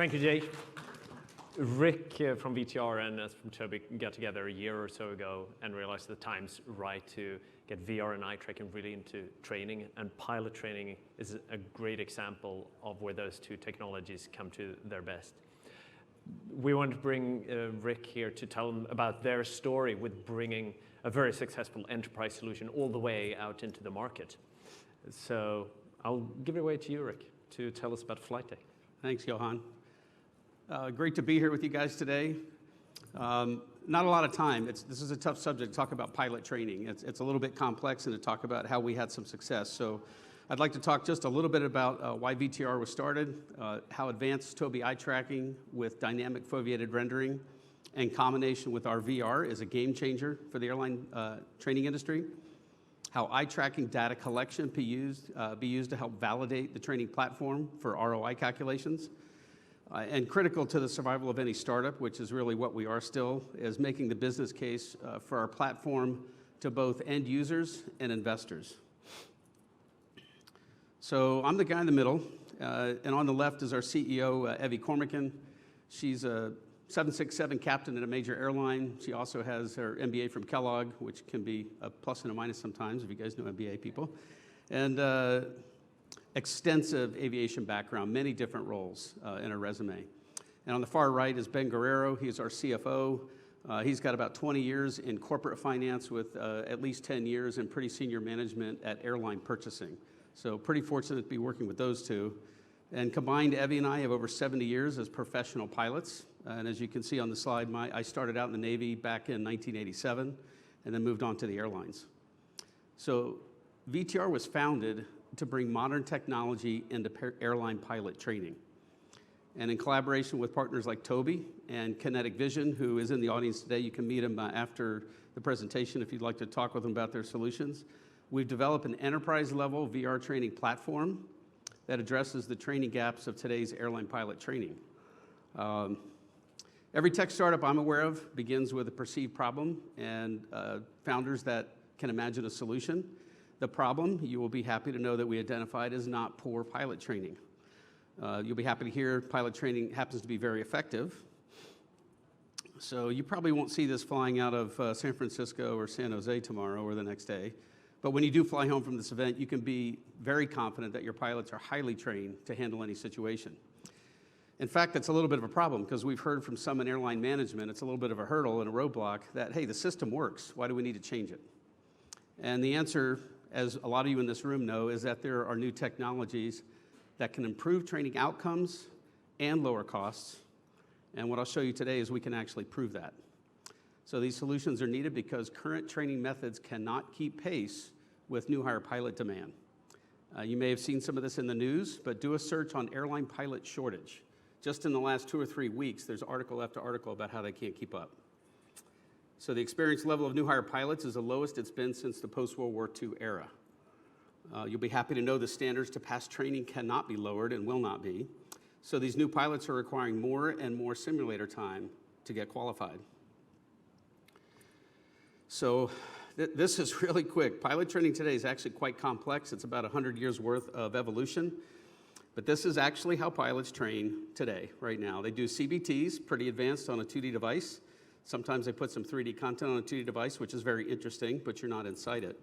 Thank you, Jay. Rick from VTR and us from Tobii got together a year or so ago and realized the time's right to get VR and eye tracking really into training, and pilot training is a great example of where those two technologies come to their best. We want to bring Rick here to tell them about their story with bringing a very successful enterprise solution all the way out into the market. So I'll give it away to you, Rick, to tell us about Flight Deck. Thanks, Johan. Great to be here with you guys today. Not a lot of time. This is a tough subject to talk about pilot training. It's a little bit complex, and to talk about how we had some success. So I'd like to talk just a little bit about why VTR was started, how advanced Tobii eye tracking with dynamic foveated rendering in combination with our VR is a game changer for the airline training industry, how eye tracking data collection be used to help validate the training platform for ROI calculations, and critical to the survival of any startup, which is really what we are still, is making the business case for our platform to both end users and investors. So I'm the guy in the middle, and on the left is our CEO, Evie Cormican. She's a 767 captain at a major airline. She also has her MBA from Kellogg, which can be a plus and a minus sometimes, if you guys know MBA people. And extensive aviation background, many different roles in her resume. And on the far right is Ben Guerrero. He's our CFO. He's got about 20 years in corporate finance with at least 10 years in pretty senior management at airline purchasing. So pretty fortunate to be working with those two. And combined, Evie and I have over 70 years as professional pilots. And as you can see on the slide, I started out in the Navy back in 1987 and then moved on to the airlines. So VTR was founded to bring modern technology into airline pilot training. And in collaboration with partners like Tobii and Kinetic Vision, who is in the audience today, you can meet him after the presentation if you'd like to talk with them about their solutions. We've developed an enterprise-level VR training platform that addresses the training gaps of today's airline pilot training. Every tech startup I'm aware of begins with a perceived problem and founders that can imagine a solution. The problem, you will be happy to know that we identified, is not poor pilot training. You'll be happy to hear pilot training happens to be very effective. So you probably won't see this flying out of San Francisco or San Jose tomorrow or the next day. But when you do fly home from this event, you can be very confident that your pilots are highly trained to handle any situation. In fact, that's a little bit of a problem, because we've heard from some in airline management, it's a little bit of a hurdle and a roadblock that, hey, the system works. Why do we need to change it? And the answer, as a lot of you in this room know, is that there are new technologies that can improve training outcomes and lower costs. And what I'll show you today is we can actually prove that. So these solutions are needed because current training methods cannot keep pace with new hire pilot demand. You may have seen some of this in the news, but do a search on airline pilot shortage. Just in the last 2 or 3 weeks, there's article after article about how they can't keep up. So the experience level of new hire pilots is the lowest it's been since the post-World War II era. You'll be happy to know the standards to pass training cannot be lowered and will not be. So these new pilots are requiring more and more simulator time to get qualified. So this is really quick. Pilot training today is actually quite complex. It's about 100 years worth of evolution. But this is actually how pilots train today, right now. They do CBTs, pretty advanced on a 2D device. Sometimes they put some 3D content on a 2D device, which is very interesting, but you're not inside it.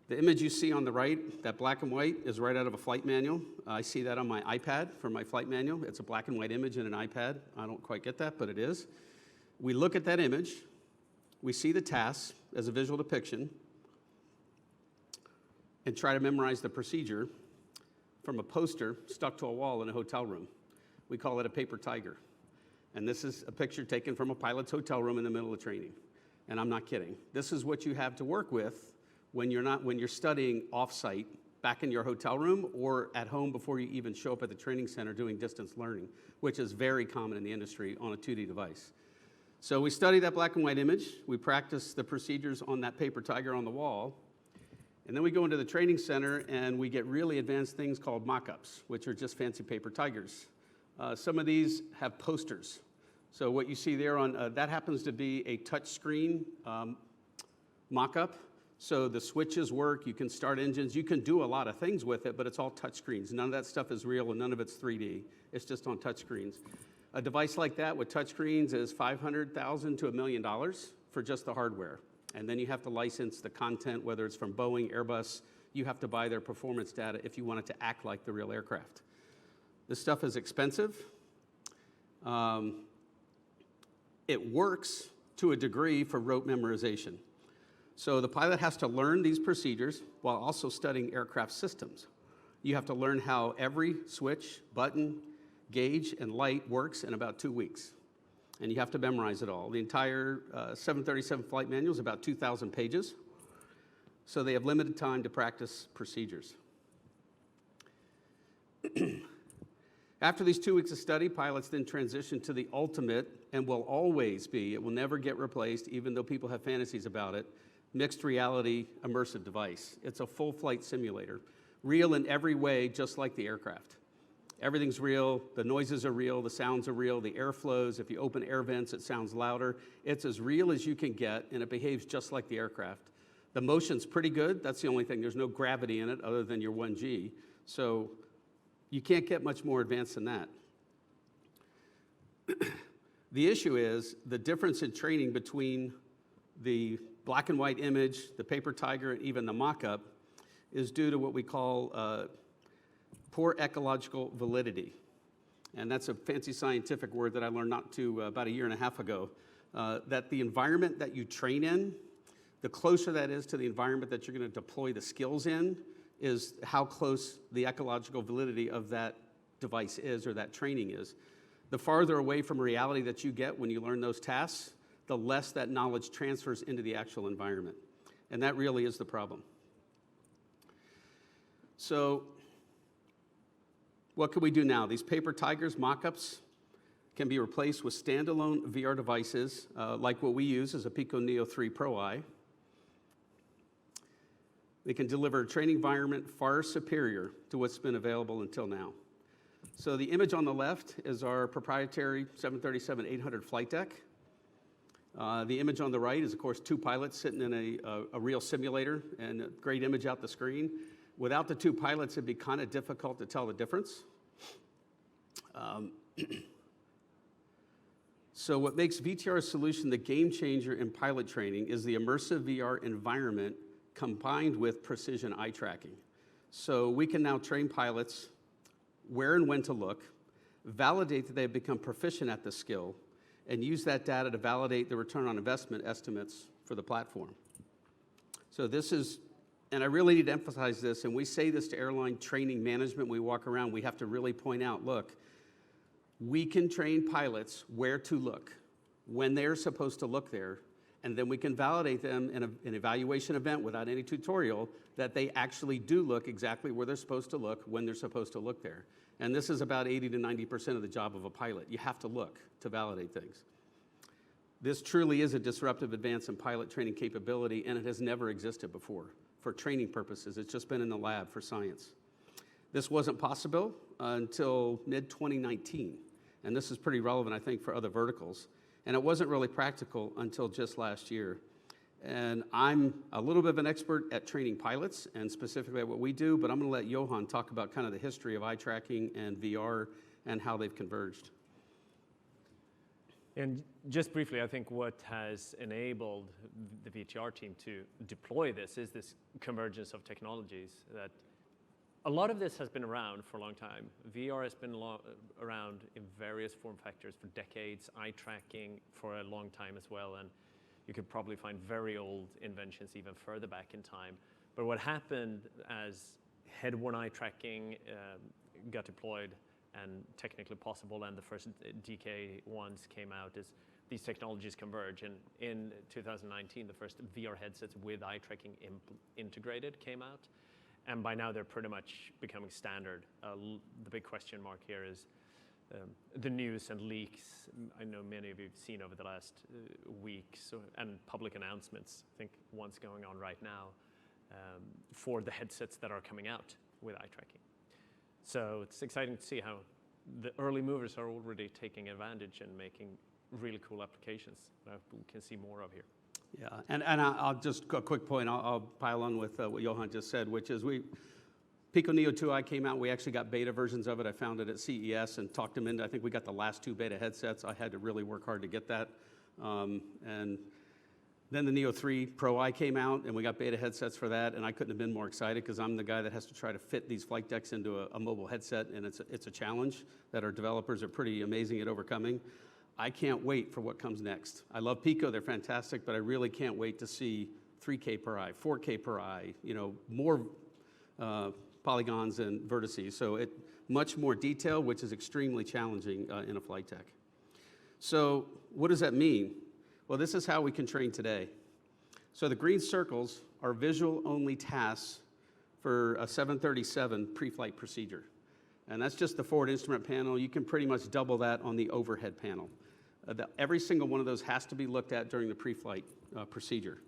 The image you see on the right, that black and white, is right out of a flight manual. I see that on my iPad for my flight manual. It's a black and white image in an iPad. I don't quite get that, but it is. We look at that image. We see the tasks as a visual depiction and try to memorize the procedure from a poster stuck to a wall in a hotel room. We call it a paper tiger. And this is a picture taken from a pilot's hotel room in the middle of training. And I'm not kidding. This is what you have to work with when you're studying off-site, back in your hotel room or at home before you even show up at the training center doing distance learning, which is very common in the industry on a 2D device. So we study that black and white image, we practice the procedures on that paper tiger on the wall, and then we go into the training center and we get really advanced things called mock-ups, which are just fancy paper tigers. Some of these have posters. So what you see there on, that happens to be a touch screen mock-up So the switches work, you can start engines, you can do a lot of things with it, but it's all touchscreens. None of that stuff is real and none of it's 3D. It's just on touchscreens. A device like that with touchscreens is $500,000 to $1 million for just the hardware. And then you have to license the content, whether it's from Boeing, Airbus, you have to buy their performance data if you want it to act like the real aircraft. This stuff is expensive. It works to a degree for rote memorization. So the pilot has to learn these procedures while also studying aircraft systems. You have to learn how every switch, button, gauge, and light works in about 2 weeks. And you have to memorize it all. The entire 737 flight manual is about 2,000 pages. So they have limited time to practice procedures. After these 2 weeks of study, pilots then transition to the ultimate, and will always be, it will never get replaced, even though people have fantasies about it, mixed reality immersive device. It's a full flight simulator, real in every way, just like the aircraft. Everything's real, the noises are real, the sounds are real, the air flows. If you open air vents, it sounds louder. It's as real as you can get, and it behaves just like the aircraft. The motion's pretty good. That's the only thing. There's no gravity in it other than your 1G. So you can't get much more advanced than that. The issue is the difference in training between the black and white image, the paper tiger, and even the mock-up is due to what we call poor ecological validity. And that's a fancy scientific word that I learned about a year and a half ago, that the environment that you train in, the closer that is to the environment that you're going to deploy the skills in, is how close the ecological validity of that device is or that training is. The farther away from reality that you get when you learn those tasks, the less that knowledge transfers into the actual environment. And that really is the problem. So what can we do now? These paper tigers, mock-ups, can be replaced with standalone VR devices, like what we use as a Pico Neo 3 Pro Eye. They can deliver a training environment far superior to what's been available until now. So the image on the left is our proprietary 737-800 flight deck. The image on the right is, of course, 2 pilots sitting in a real simulator, and a great image out the screen. Without the 2 pilots, it'd be kind of difficult to tell the difference. So what makes VTR's solution the game changer in pilot training is the immersive VR environment combined with precision eye tracking. So we can now train pilots where and when to look, validate that they've become proficient at the skill, and use that data to validate the return on investment estimates for the platform. So this is, and I really need to emphasize this, and we say this to airline training management, we walk around, we have to really point out, look, we can train pilots where to look, when they're supposed to look there, and then we can validate them in an evaluation event without any tutorial that they actually do look exactly where they're supposed to look when they're supposed to look there. And this is about 80 to 90% of the job of a pilot. You have to look to validate things. This truly is a disruptive advance in pilot training capability, and it has never existed before for training purposes. It's just been in the lab for science. This wasn't possible until mid-2019, and this is pretty relevant, I think, for other verticals. And it wasn't really practical until just last year. And I'm a little bit of an expert at training pilots and specifically at what we do, but I'm going to let Johan talk about kind of the history of eye tracking and VR and how they've converged. And just briefly, I think what has enabled the VTR team to deploy this is this convergence of technologies. That a lot of this has been around for a long time. VR has been around in various form factors for decades, eye tracking for a long time as well, and you could probably find very old inventions even further back in time. But what happened as head-worn eye tracking got deployed and technically possible, and the first DK ones came out, is these technologies converge. And in 2019, the first VR headsets with eye tracking integrated came out. And by now, they're pretty much becoming standard. The big question mark here is the news and leaks. I know many of you have seen over the last weeks, and public announcements. I think one's going on right now for the headsets that are coming out with eye tracking. So it's exciting to see how the early movers are already taking advantage and making really cool applications that we can see more of here. Yeah, and I'll just, a quick point, I'll pile on with what Johan just said, which is Pico Neo 2i came out, we actually got beta versions of it. I found it at CES and talked them into, I think we got the last 2 beta headsets. I had to really work hard to get that. And then the Neo 3 Pro I came out, and we got beta headsets for that, and I couldn't have been more excited because I'm the guy that has to try to fit these flight decks into a mobile headset, and it's a challenge that our developers are pretty amazing at overcoming. I can't wait for what comes next. I love Pico, they're fantastic, but I really can't wait to see 3K per eye, 4K per eye, more polygons and vertices. So much more detail, which is extremely challenging in a flight deck. So what does that mean? Well, this is how we can train today. So the green circles are visual-only tasks for a 737 pre-flight procedure. And that's just the forward instrument panel. You can pretty much double that on the overhead panel. Every single one of those has to be looked at during the pre-flight procedure.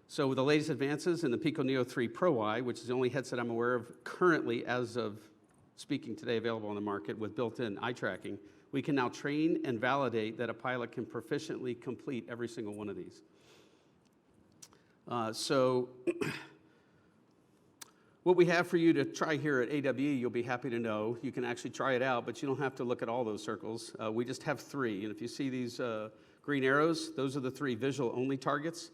So with the latest advances in the Pico Neo 3 Pro I, which is the only headset I'm aware of currently, as of speaking today, available on the market with built-in eye tracking, we can now train and validate that a pilot can proficiently complete every single one of these. What we have for you to try here at AWE, you'll be happy to know. You can actually try it out, but you don't have to look at all those circles. We just have 3, and if you see these green arrows, those are the 3 visual-only targets.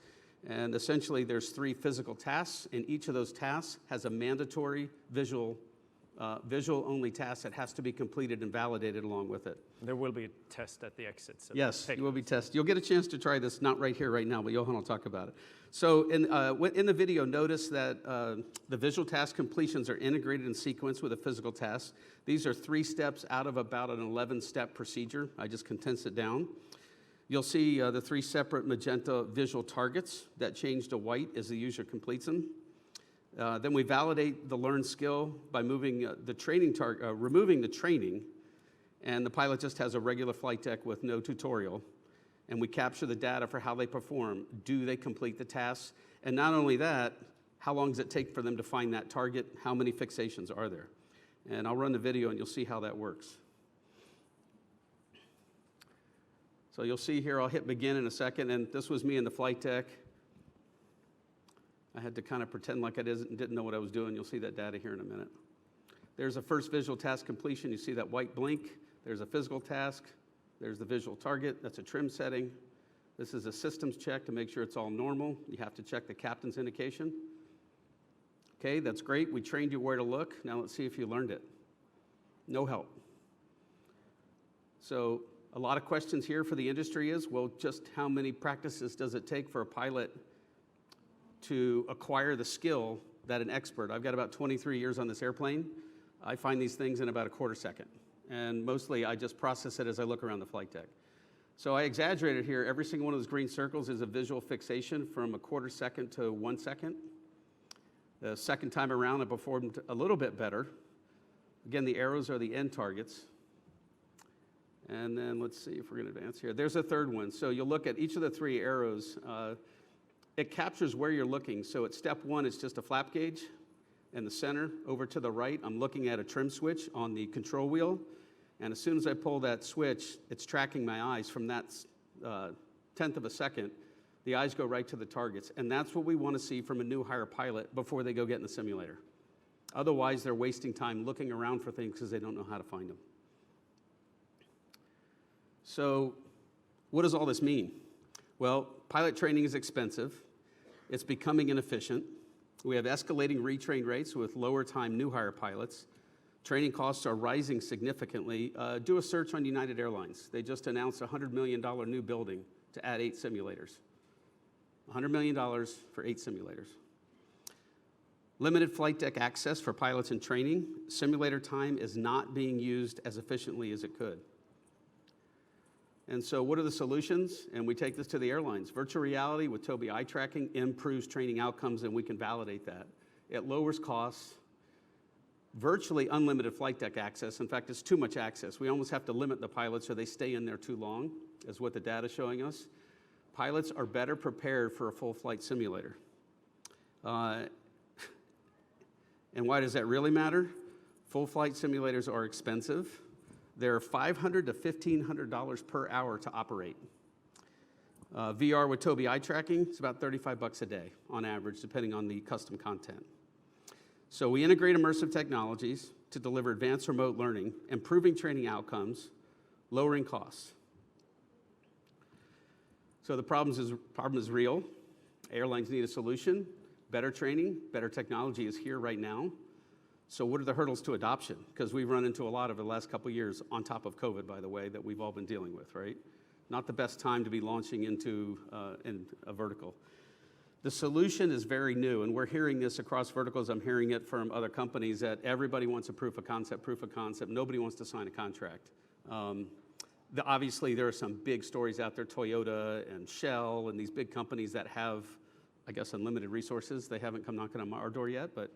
And essentially, there's 3 physical tasks, and each of those tasks has a mandatory visual-only task that has to be completed and validated along with it. There will be a test at the exit. So yes, you will be tested. You'll get a chance to try this, not right here, right now, but Johan will talk about it. So in the video, notice that the visual task completions are integrated in sequence with a physical task. These are 3 steps out of about an 11-step procedure. I just condensed it down. You'll see the 3 separate magenta visual targets that change to white as the user completes them. Then we validate the learned skill by removing the training, and the pilot just has a regular flight deck with no tutorial. And we capture the data for how they perform. Do they complete the tasks? And not only that, how long does it take for them to find that target? How many fixations are there? And I'll run the video and you'll see how that works. So you'll see here, I'll hit begin in a second, and this was me in the flight deck. I had to kind of pretend like I didn't know what I was doing. You'll see that data here in a minute. There's a first visual task completion. You see that white blink. There's a physical task. There's the visual target. That's a trim setting. This is a systems check to make sure it's all normal. You have to check the captain's indication. Okay, that's great. We trained you where to look. Now let's see if you learned it. No help. So a lot of questions here for the industry is, well, just how many practices does it take for a pilot to acquire the skill that an expert, I've got about 23 years on this airplane, I find these things in about a quarter second. And mostly I just process it as I look around the flight deck. So I exaggerated here. Every single one of those green circles is a visual fixation from a quarter second to 1 second. The second time around I performed a little bit better. Again, the arrows are the end targets. And then let's see if we're going to advance here. There's a third one. So you'll look at each of the 3 arrows. It captures where you're looking. So at step 1, it's just a flap gauge in the center. Over to the right, I'm looking at a trim switch on the control wheel. And as soon as I pull that switch, it's tracking my eyes from that 10th of a second. The eyes go right to the targets. And that's what we want to see from a new hire pilot before they go get in the simulator. Otherwise, they're wasting time looking around for things because they don't know how to find them. So what does all this mean? Well, pilot training is expensive. It's becoming inefficient. We have escalating retrain rates with lower time new hire pilots. Training costs are rising significantly. Do a search on United Airlines. They just announced a $100 million new building to add 8 simulators. $100 million for 8 simulators. Limited flight deck access for pilots in training. Simulator time is not being used as efficiently as it could. And so what are the solutions? And we take this to the airlines. Virtual reality with Tobii eye tracking improves training outcomes, and we can validate that. It lowers costs. Virtually unlimited flight deck access. In fact, it's too much access. We almost have to limit the pilots or they stay in there too long, is what the data is showing us. Pilots are better prepared for a full flight simulator. And why does that really matter? Full flight simulators are expensive. They're $500 to $1,500 per hour to operate. VR with Tobii eye tracking, it's about $35 a day on average, depending on the custom content. So we integrate immersive technologies to deliver advanced remote learning, improving training outcomes, lowering costs. So the problem is real. Airlines need a solution. Better training, better technology is here right now. So what are the hurdles to adoption? Because we've run into a lot over the last couple of years, on top of COVID, by the way, that we've all been dealing with, right? Not the best time to be launching into in a vertical. The solution is very new, and we're hearing this across verticals. I'm hearing it from other companies that everybody wants a proof of concept. Nobody wants to sign a contract. Obviously, there are some big stories out there, Toyota and Shell and these big companies that have, I guess, unlimited resources. They haven't come knocking on our door yet, but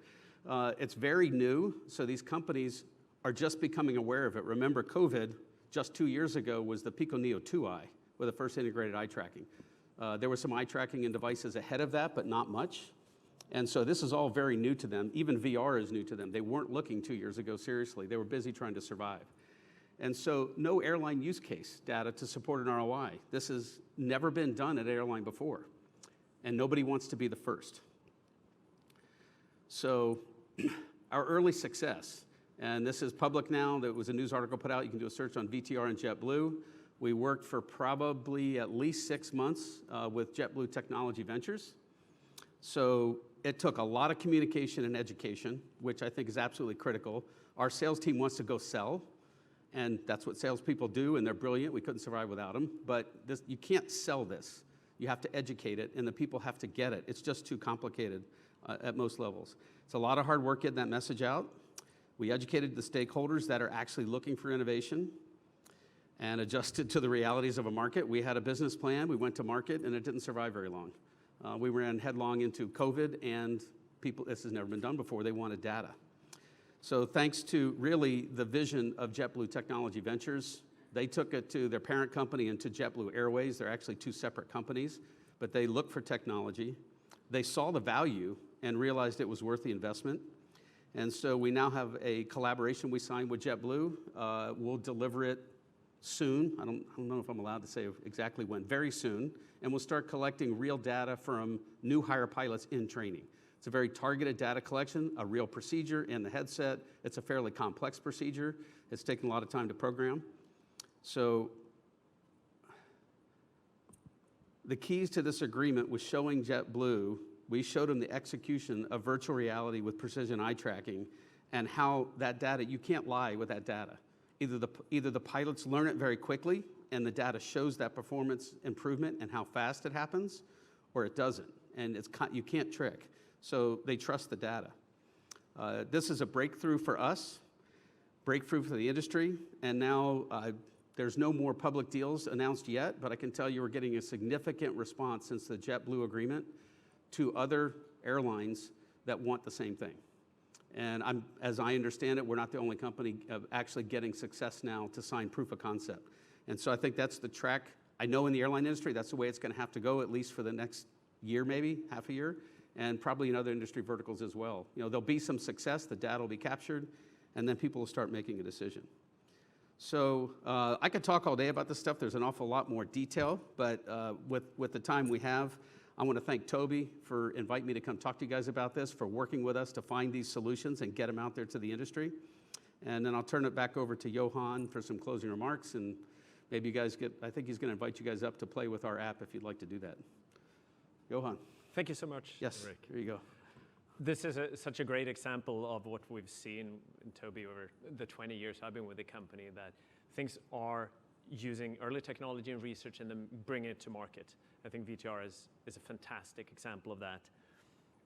it's very new, so these companies are just becoming aware of it. Remember, COVID, just 2 years ago, was the Pico Neo 2i with the first integrated eye tracking. There was some eye tracking in devices ahead of that, but not much. And so this is all very new to them. Even VR is new to them. They weren't looking 2 years ago seriously. They were busy trying to survive. And so no airline use case data to support an ROI. This has never been done at an airline before, and nobody wants to be the first. So our early success, and this is public now, there was a news article put out, you can do a search on VTR and JetBlue. We worked for probably at least 6 months with JetBlue Technology Ventures. So it took a lot of communication and education, which I think is absolutely critical. Our sales team wants to go sell, and that's what salespeople do, and they're brilliant. We couldn't survive without them. But this, you can't sell this. You have to educate it, and the people have to get it. It's just too complicated at most levels. It's a lot of hard work getting that message out. We educated the stakeholders that are actually looking for innovation and adjusted to the realities of a market. We had a business plan. We went to market, and it didn't survive very long. We ran headlong into COVID, and people, this has never been done before. They wanted data. So thanks to really the vision of JetBlue Technology Ventures, they took it to their parent company and to JetBlue Airways. They're actually two separate companies, but they looked for technology. They saw the value and realized it was worth the investment. And so we now have a collaboration we signed with JetBlue. We'll deliver it soon. I don't know if I'm allowed to say exactly when, very soon. And we'll start collecting real data from new hire pilots in training. It's a very targeted data collection, a real procedure in the headset. It's a fairly complex procedure. It's taken a lot of time to program. So the keys to this agreement was showing JetBlue, we showed them the execution of virtual reality with precision eye tracking and how that data, you can't lie with that data. Either the pilots learn it very quickly and the data shows that performance improvement and how fast it happens, or it doesn't, and you can't trick. So they trust the data. This is a breakthrough for us, breakthrough for the industry, and now there's no more public deals announced yet, but I can tell you we're getting a significant response since the JetBlue agreement to other airlines that want the same thing. And as I understand it, we're not the only company actually getting success now to sign proof of concept. And so I think that's the track. I know in the airline industry, that's the way it's going to have to go, at least for the next year, maybe half a year, and probably in other industry verticals as well. You know, there'll be some success, the data will be captured, and then people will start making a decision. So I could talk all day about this stuff. There's an awful lot more detail, but with the time we have, I want to thank Tobii for inviting me to come talk to you guys about this, for working with us to find these solutions and get them out there to the industry. And then I'll turn it back over to Johan for some closing remarks, and maybe you guys I think he's going to invite you guys up to play with our app if you'd like to do that. Johan. Thank you so much, yes, Rick. Here you go. This is such a great example of what we've seen in Tobii over the 20 years I've been with the company, that things are using early technology and research and then bringing it to market. I think VTR is a fantastic example of that.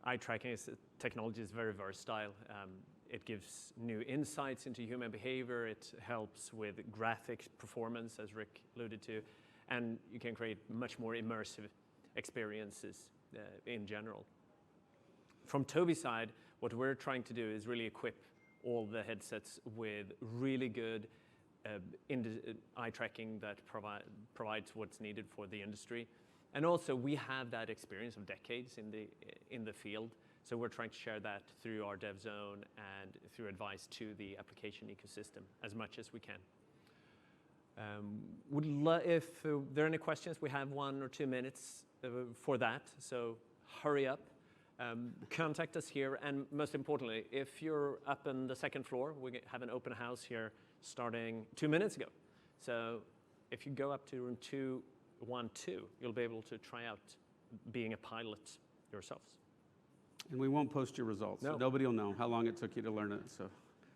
Eye tracking technology is very versatile. It gives new insights into human behavior. It helps with graphic performance, as Rick alluded to, and you can create much more immersive experiences in general. From Tobii side, what we're trying to do is really equip all the headsets with really good eye tracking that provides what's needed for the industry. And also, we have that experience of decades in the field, so we're trying to share that through our dev zone and through advice to the application ecosystem as much as we can. If there are any questions, we have 1 or 2 minutes for that, so hurry up. Contact us here, and most importantly, if you're up on the second floor, we have an open house here starting 2 minutes ago. So if you go up to room 212, you'll be able to try out being a pilot yourselves. And we won't post your results. No. So nobody will know how long it took you to learn it. So.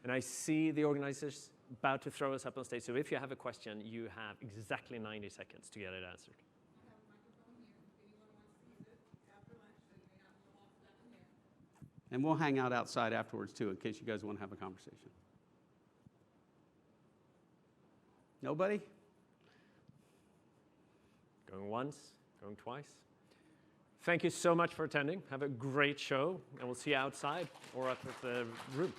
And I see the organizers about to throw us up on stage. So if you have a question, you have exactly 90 seconds to get it answered. I have a microphone here. If anyone wants to use it after lunch, so you may not come off that in there. And we'll hang out outside afterwards too, in case you guys want to have a conversation. Nobody? Going once, going twice. Thank you so much for attending. Have a great show, and we'll see you outside or up at the room.